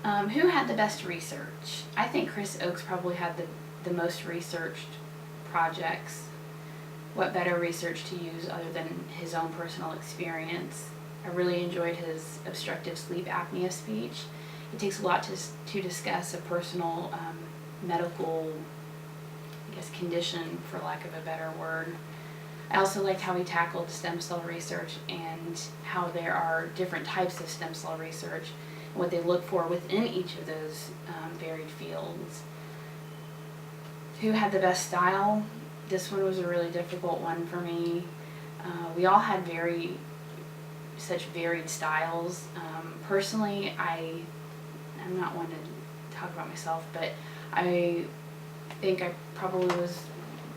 Who had the best research? I think Chris Oakes probably had the most researched projects. What better research to use other than his own personal experience? I really enjoyed his obstructive sleep apnea speech. It takes a lot to discuss a personal medical, I guess, condition, for lack of a better word. I also liked how he tackled stem cell research and how there are different types of stem cell research and what they look for within each of those varied fields. Who had the best style? This one was a really difficult one for me. We all had such varied styles. Personally, I'm not one to talk about myself, but I think I probably was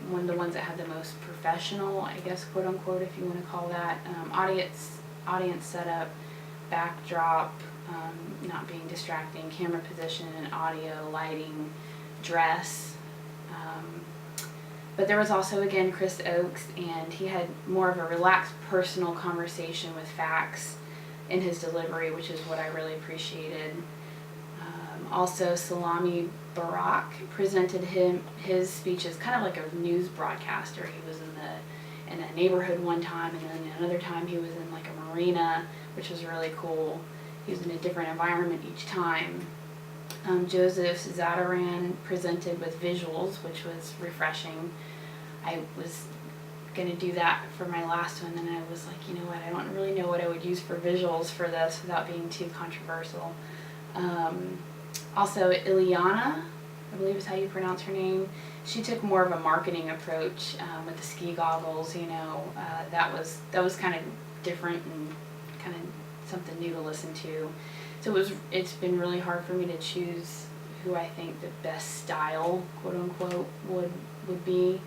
one of the ones that had the most professional, I guess, quote unquote, if you want to call that, audience setup, backdrop, not being distracting, camera position and audio, lighting, dress. But there was also, again, Chris Oakes, and he had more of a relaxed personal conversation with facts in his delivery, which is what I really appreciated. Also, Salami Barak presented his speeches kind of like a news broadcaster. He was in a neighborhood one time, and then another time he was in like a marina, which was really cool. He was in a different environment each time. Joseph Zadaran presented with visuals, which was refreshing. I was going to do that for my last one, and I was like, you know what, I don't really know what I would use for visuals for this without being too controversial. Also, Ileana, I believe is how you pronounce her name, she took more of a marketing approach with the ski goggles. That was kind of different and kind of something new to listen to. So it's been really hard for me to choose who I think the best style, quote unquote, would be.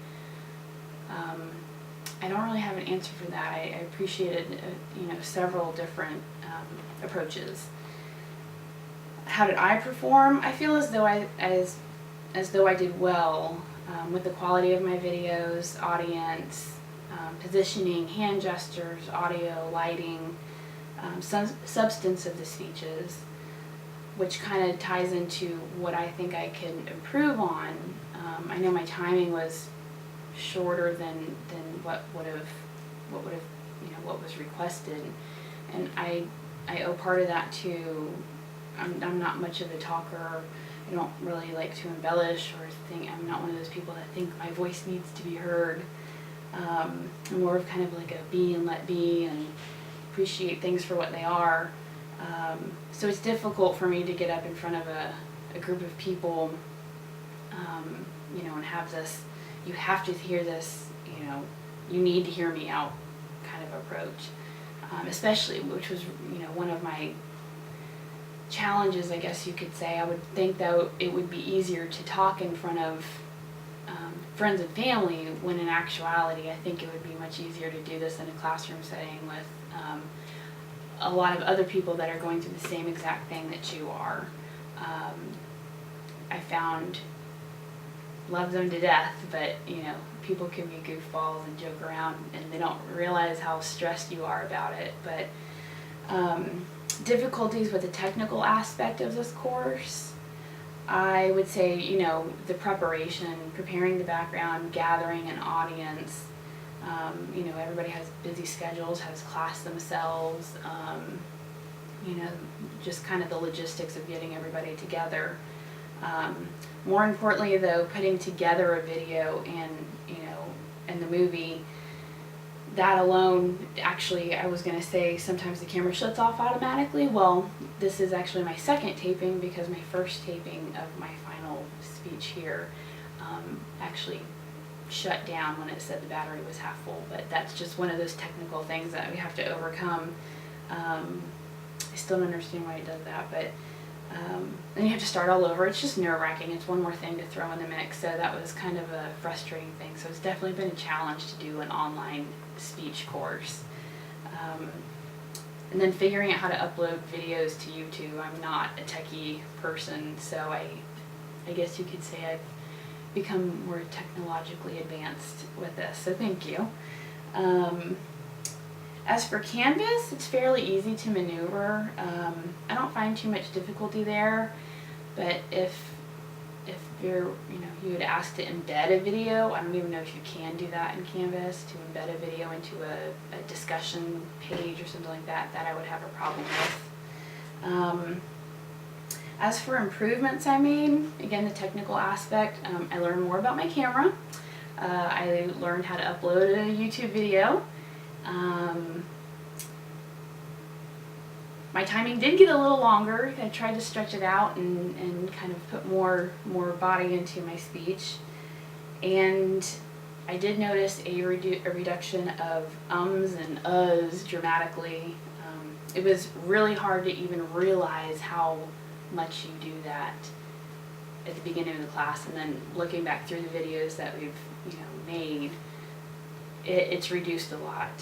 I don't really have an answer for that. I appreciated several different approaches. How did I perform? I feel as though I did well with the quality of my videos, audience, positioning, hand gestures, audio, lighting, substance of the speeches, which kind of ties into what I think I can improve on. I know my timing was shorter than what was requested, and I owe part of that to I'm not much of a talker. I don't really like to embellish or think. I'm not one of those people that think my voice needs to be heard. I'm more of kind of like a be and let be and appreciate things for what they are. So it's difficult for me to get up in front of a group of people, and have this, you have to hear this, you need to hear me out kind of approach. Especially, which was, one of my challenges, I guess you could say. I would think that it would be easier to talk in front of friends and family, when in actuality I think it would be much easier to do this in a classroom setting with a lot of other people that are going through the same exact thing that you are. I found, love them to death, but people can be goofballs and joke around and they don't realize how stressed you are about it. But difficulties with the technical aspect of this course, I would say, the preparation, preparing the background, gathering an audience. Everybody has busy schedules, has class themselves, just kind of the logistics of getting everybody together. More importantly, though, putting together a video and the movie, that alone, actually, I was going to say sometimes the camera shuts off automatically. Well, this is actually my second taping, because my first taping of my final speech here actually shut down when it said the battery was half full. But that's just one of those technical things that we have to overcome. I still don't understand why it does that, but then you have to start all over. It's just nerve-wracking. It's one more thing to throw in the mix, so that was kind of a frustrating thing. So it's definitely been a challenge to do an online speech course. And then figuring out how to upload videos to YouTube. I'm not a techie person, so I guess you could say I've become more technologically advanced with this, so thank you. As for Canvas, it's fairly easy to maneuver. I don't find too much difficulty there, but if you're, you would ask to embed a video, I don't even know if you can do that in Canvas, to embed a video into a discussion page or something like that, I would have a problem with. As for improvements I made, again, the technical aspect, I learned more about my camera. I learned how to upload a YouTube video. My timing did get a little longer. I tried to stretch it out and kind of put more body into my speech. And I did notice a reduction of ums and uhs dramatically. It was really hard to even realize how much you do that at the beginning of the class, and then looking back through the videos that we've made, it's reduced a lot.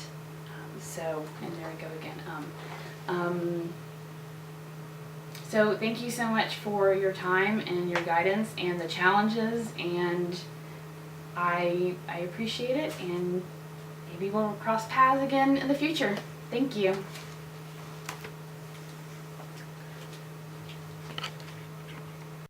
So, and there we go again. So thank you so much for your time and your guidance and the challenges, and I appreciate it, and maybe we'll cross paths again in the future. Thank you.